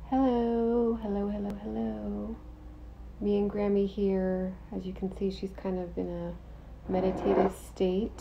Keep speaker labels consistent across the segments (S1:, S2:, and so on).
S1: Hello, hello, hello, hello. Me and Grammy here. As you can see, she's kind of in a meditative state.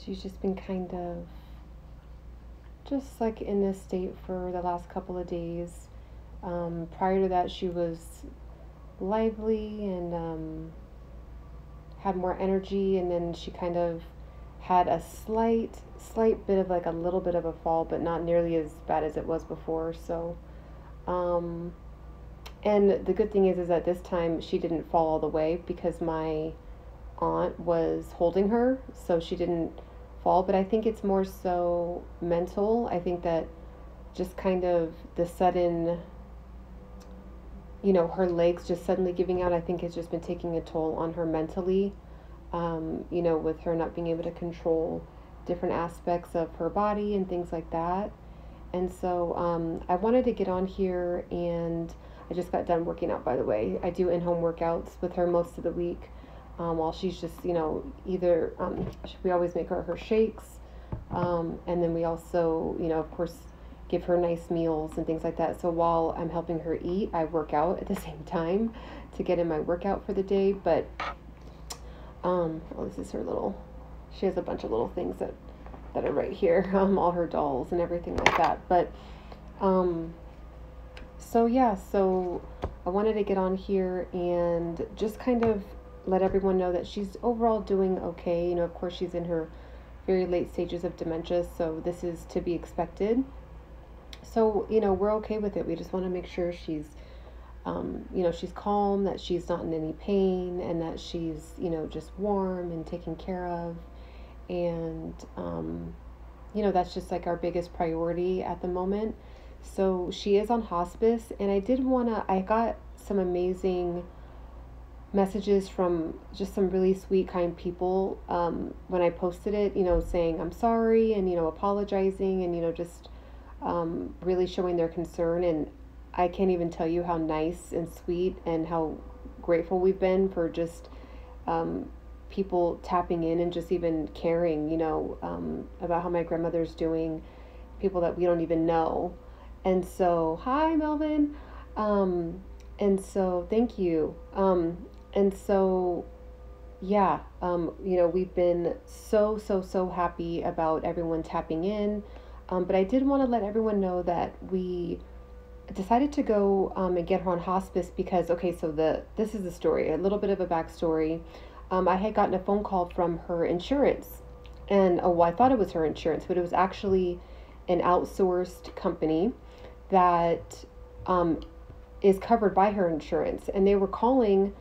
S1: She's just been kind of just like in this state for the last couple of days. Prior to that, she was lively and had more energy, and then she kind of had a slight bit of like a little bit of a fall, but not nearly as bad as it was before. So, um, and the good thing is that this time she didn't fall all the way because my aunt was holding her, so she didn't fall. But I think it's more so mental. I think that just kind of the sudden, her legs just suddenly giving out, I think it's just been taking a toll on her mentally, with her not being able to control different aspects of her body and things like that. And so I wanted to get on here, and I just got done working out, by the way. I do in-home workouts with her most of the week, while she's just, either, we always make her shakes, and then we also, of course, give her nice meals and things like that. So while I'm helping her eat, I work out at the same time to get in my workout for the day. But, this is her she has a bunch of little things that are right here, all her dolls and everything like that. But, so I wanted to get on here and just kind of let everyone know that she's overall doing okay. Of course, she's in her very late stages of dementia, so this is to be expected. So, we're okay with it. We just want to make sure she's, she's calm, that she's not in any pain, and that she's, just warm and taken care of. And, that's just like our biggest priority at the moment. So she is on hospice, and I got some amazing messages from just some really sweet, kind people, when I posted it, saying I'm sorry and, apologizing and, just really showing their concern. And I can't even tell you how nice and sweet and how grateful we've been for just people tapping in and just even caring, about how my grandmother's doing, people that we don't even know. And so, hi, Melvin. And so, thank you. And so, yeah, we've been so happy about everyone tapping in. But I did want to let everyone know that we decided to go and get her on hospice because, okay, so this is the story, a little bit of a backstory. I had gotten a phone call from her insurance, and I thought it was her insurance, but it was actually an outsourced company that is covered by her insurance, and they were calling,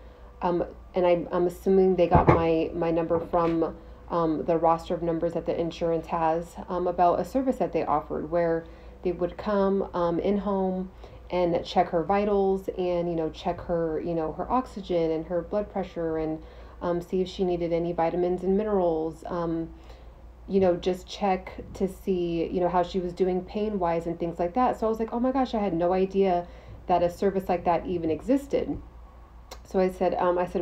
S1: and I'm assuming they got my number from the roster of numbers that the insurance has, about a service that they offered where they would come in home and check her vitals and, check her, her oxygen and her blood pressure and see if she needed any vitamins and minerals, just check to see, how she was doing pain-wise and things like that. So I was like, oh my gosh, I had no idea that a service like that even existed. So I said,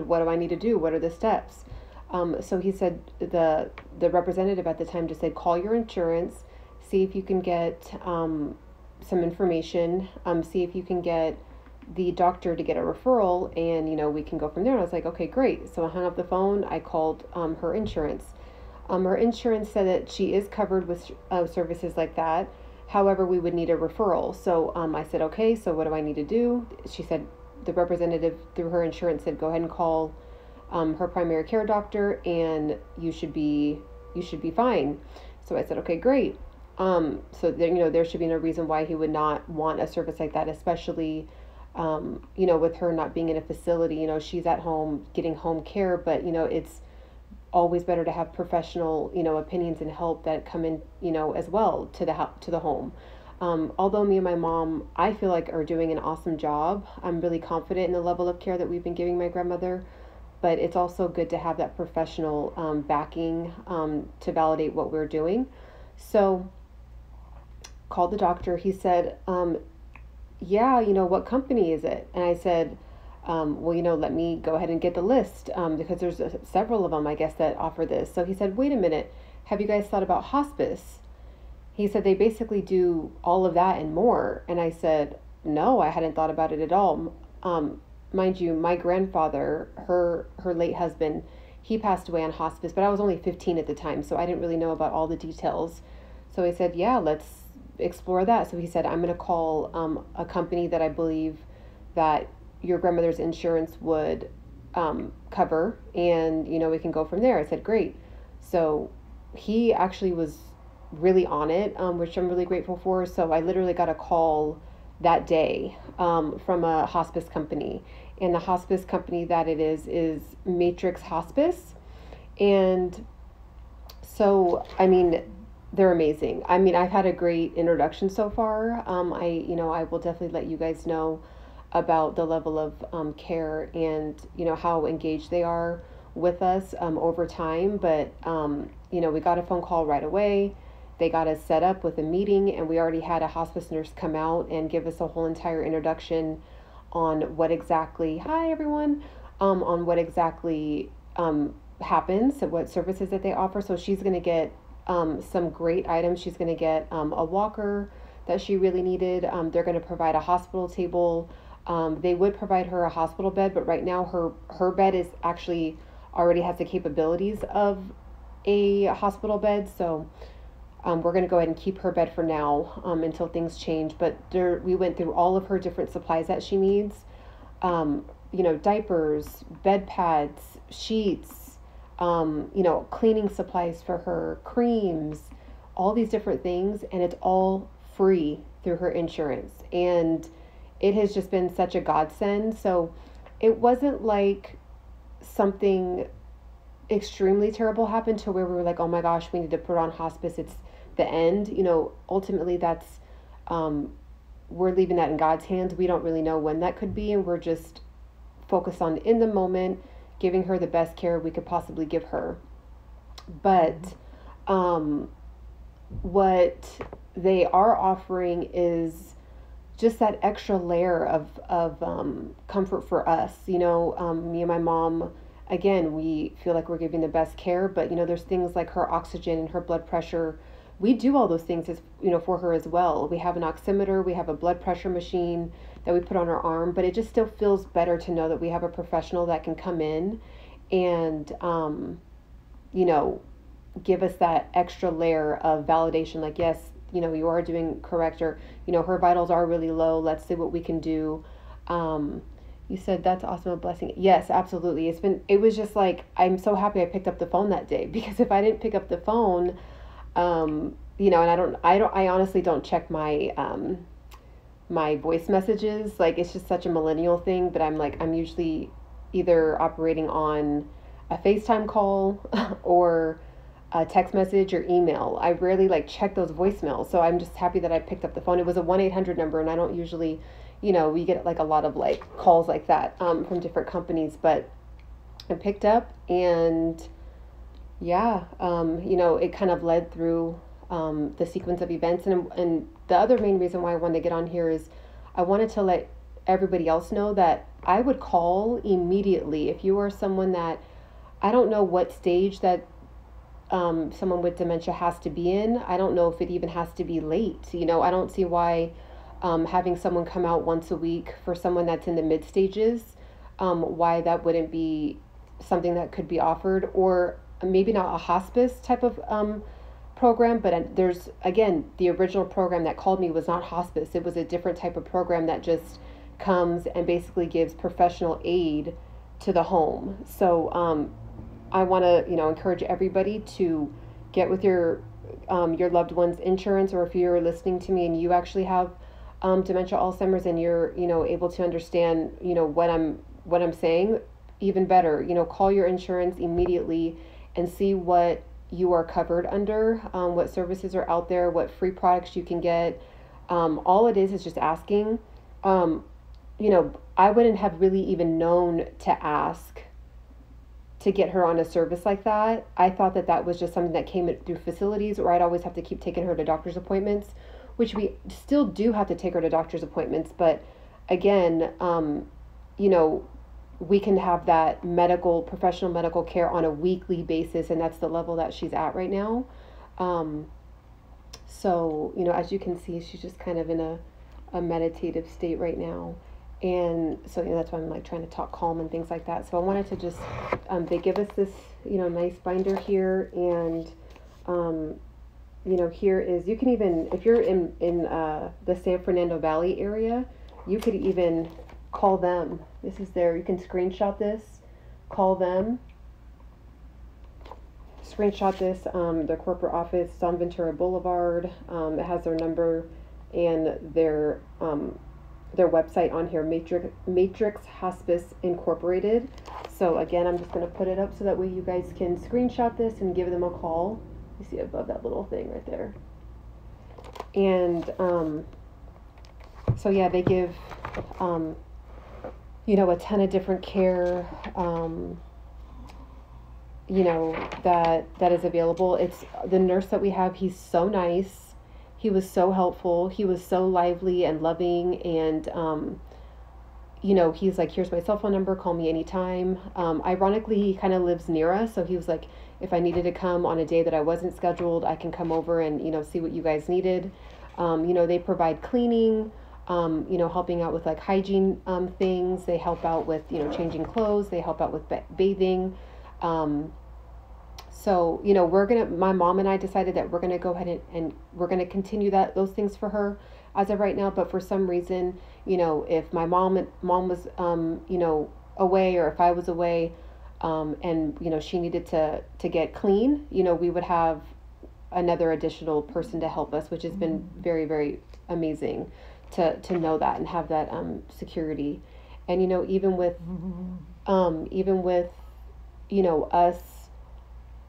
S1: what do I need to do? What are the steps? So he said, the representative at the time just said, call your insurance, see if you can get some information, see if you can get the doctor to get a referral, and, we can go from there. And I was like, okay, great. So I hung up the phone. I called her insurance. Her insurance said that she is covered with services like that. However, we would need a referral. So I said, okay, so what do I need to do? She said, the representative through her insurance said, go ahead and call her primary care doctor, and you should be fine. So I said, okay, great. So there should be no reason why he would not want a service like that, especially, with her not being in a facility. She's at home getting home care, but, it's always better to have professional, opinions and help that come in, as well to the home. Although me and my mom, I feel like, are doing an awesome job. I'm really confident in the level of care that we've been giving my grandmother, but it's also good to have that professional backing to validate what we're doing. So called the doctor. He said, yeah, what company is it? And I said, well, let me go ahead and get the list, because there's several of them, I guess, that offer this. So he said, wait a minute, have you guys thought about hospice? he said, they basically do all of that and more. And I said, no, I hadn't thought about it at all. Mind you, my grandfather, her late husband, he passed away on hospice, but I was only 15 at the time, so I didn't really know about all the details. So I said, yeah, let's explore that. So he said, I'm going to call a company that I believe that your grandmother's insurance would cover, and we can go from there. I said, great. So he actually was really on it, which I'm really grateful for. So I literally got a call that day from a hospice company, and the hospice company that it is Matrix Hospice. And so, I mean, they're amazing. I mean, I've had a great introduction so far. I will definitely let you guys know about the level of care and how engaged they are with us over time. But we got a phone call right away. They got us set up with a meeting, and we already had a hospice nurse come out and give us a whole entire introduction on what exactly, hi everyone, on what exactly happens, what services that they offer. So she's going to get some great items. She's going to get a walker that she really needed. They're going to provide a hospital table. They would provide her a hospital bed, but right now her bed is actually already has the capabilities of a hospital bed. So we're going to go ahead and keep her bed for now until things change. But we went through all of her different supplies that she needs. Diapers, bed pads, sheets, cleaning supplies for her, creams, all these different things. And it's all free through her insurance. And it has just been such a godsend. So it wasn't like something extremely terrible happened to where we were like, oh my gosh, we need to put her on hospice. It's the end. Ultimately that's, we're leaving that in God's hands. We don't really know when that could be. And we're just focused on in the moment, giving her the best care we could possibly give her. But, what they are offering is just that extra layer of comfort for us. Me and my mom, again, we feel like we're giving the best care, but there's things like her oxygen and her blood pressure. We do all those things for her as well. We have an oximeter, we have a blood pressure machine that we put on her arm, but it just still feels better to know that we have a professional that can come in and give us that extra layer of validation, like, yes, you are doing correct, or her vitals are really low, let's see what we can do. You said that's awesome, a blessing. Yes, absolutely. It was just like, I'm so happy I picked up the phone that day, because if I didn't pick up the phone, and I honestly don't check my my voice messages. Like, it's just such a millennial thing, but I'm usually either operating on a FaceTime call or a text message or email. I rarely check those voicemails. So I'm just happy that I picked up the phone. It was a 1-800 number, and I don't usually, we get a lot of calls like that from different companies, but I picked up, and yeah, it kind of led through the sequence of events. And the other main reason why I wanted to get on here is I wanted to let everybody else know that I would call immediately if you are someone that, I don't know what stage that someone with dementia has to be in. I don't know if it even has to be late. I don't see why having someone come out once a week for someone that's in the mid stages, why that wouldn't be something that could be offered, or maybe not a hospice type of program, but there's, again, the original program that called me was not hospice. It was a different type of program that just comes and basically gives professional aid to the home. So I want to, encourage everybody to get with your loved one's insurance, or if you're listening to me and you actually have dementia, Alzheimer's, and you're, able to understand, what I'm saying, even better, call your insurance immediately and see what you are covered under, what services are out there, what free products you can get. All it is just asking. I wouldn't have really even known to ask to get her on a service like that. I thought that was just something that came through facilities, or I'd always have to keep taking her to doctor's appointments, which we still do have to take her to doctor's appointments. But again, we can have that professional medical care on a weekly basis, and that's the level that she's at right now. So, as you can see, she's just kind of in a meditative state right now. And so, that's why I'm like trying to talk calm and things like that. So I wanted to just, they give us this, nice binder here. And, here is, you can even, if you're in the San Fernando Valley area, you could even call them. This is you can screenshot this, call them. Screenshot this, their corporate office on Ventura Boulevard. It has their number and their website on here, Matrix Hospice Incorporated. So again, I'm just going to put it up so that way you guys can screenshot this and give them a call. You see above that little thing right there. And so yeah, they give a ton of different care. That is available. It's the nurse that we have. He's so nice. He was so helpful. He was so lively and loving. And, he's like, here's my cell phone number. Call me anytime. Ironically, he kind of lives near us. So he was like, if I needed to come on a day that I wasn't scheduled, I can come over and, see what you guys needed. They provide cleaning, helping out with like hygiene things. They help out with, changing clothes. They help out with bathing. So, my mom and I decided that we're going to go ahead and we're going to continue those things for her as of right now. But for some reason, if my mom was, away, or if I was away, and, she needed to get clean, we would have another additional person to help us, which has been very, very amazing to know that and have that, security. And, even with, us,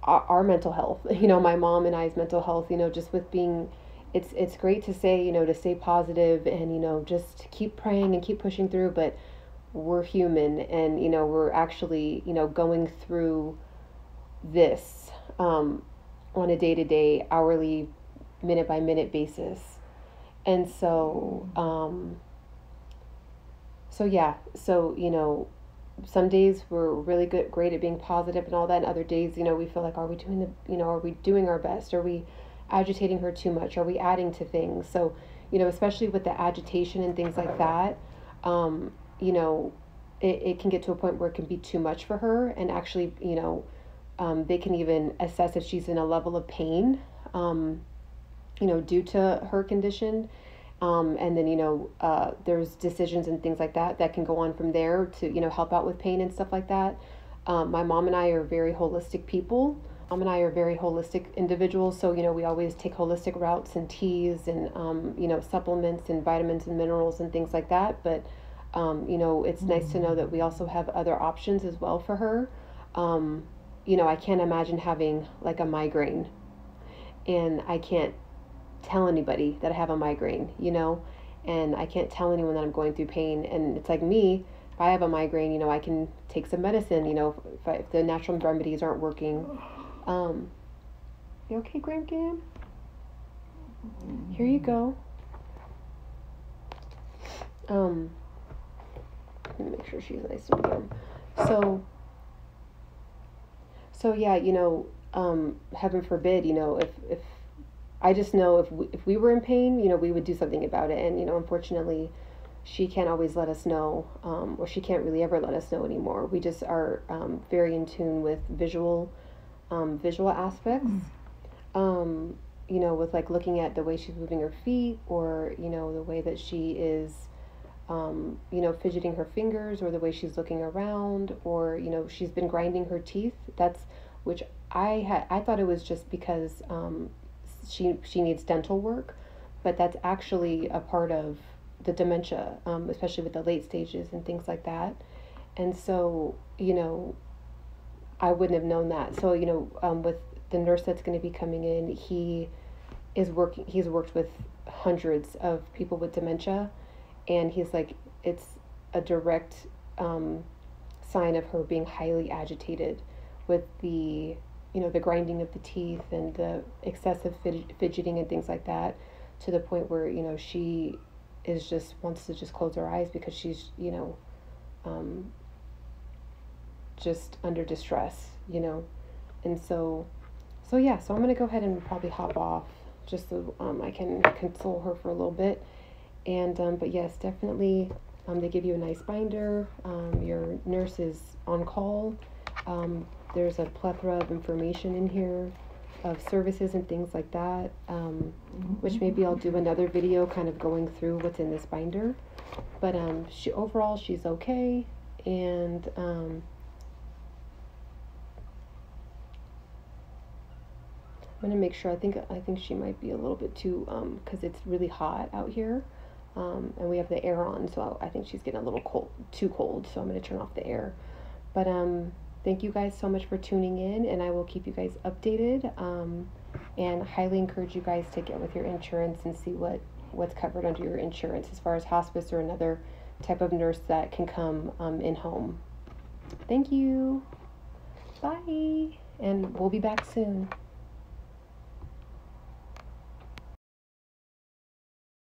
S1: our mental health, my mom and I's mental health, just with being, it's great to say, to stay positive and, just keep praying and keep pushing through, but we're human and, we're actually, going through this, on a day-to-day, hourly, minute-by-minute basis. And so, some days we're really great at being positive and all that, and other days, we feel like, are we doing our best? Are we agitating her too much? Are we adding to things? So, especially with the agitation and things like that, it can get to a point where it can be too much for her, and actually, they can even assess if she's in a level of pain, due to her condition. And then, there's decisions and things like that can go on from there to, help out with pain and stuff like that. My mom and I are very holistic people. Mom and I are very holistic individuals. So, we always take holistic routes and teas and, supplements and vitamins and minerals and things like that. But, it's nice to know that we also have other options as well for her. I can't imagine having like a migraine, and I can't tell anybody that I have a migraine, and I can't tell anyone that I'm going through pain. And it's like me, if I have a migraine, I can take some medicine, if the natural remedies aren't working. You okay, Gram Gam? Here you go. Let me make sure she's nice and warm. So yeah, heaven forbid, if I just know if we were in pain, we would do something about it. And, unfortunately, she can't always let us know, or she can't really ever let us know anymore. We just are very in tune with visual aspects, with like looking at the way she's moving her feet, or, the way that she is, fidgeting her fingers, or the way she's looking around, or, she's been grinding her teeth. Which I thought it was just because, she needs dental work, but that's actually a part of the dementia, especially with the late stages and things like that. And so, I wouldn't have known that. So, with the nurse that's going to be coming in, he's worked with hundreds of people with dementia, and he's like, it's a direct sign of her being highly agitated with the grinding of the teeth and the excessive fidgeting and things like that, to the point where, she wants to just close her eyes because she's, just under distress, And so I'm going to go ahead and probably hop off just so I can console her for a little bit. And but yes, definitely they give you a nice binder. Your nurse is on call. There's a plethora of information in here of services and things like that, which maybe I'll do another video kind of going through what's in this binder. But overall she's okay, and I'm gonna make sure. I think she might be a little bit too because it's really hot out here, and we have the air on, so I think she's getting a little too cold. So I'm gonna turn off the air. But thank you guys so much for tuning in, and I will keep you guys updated. And highly encourage you guys to get with your insurance and see what's covered under your insurance as far as hospice or another type of nurse that can come in home. Thank you. Bye. And we'll be back soon.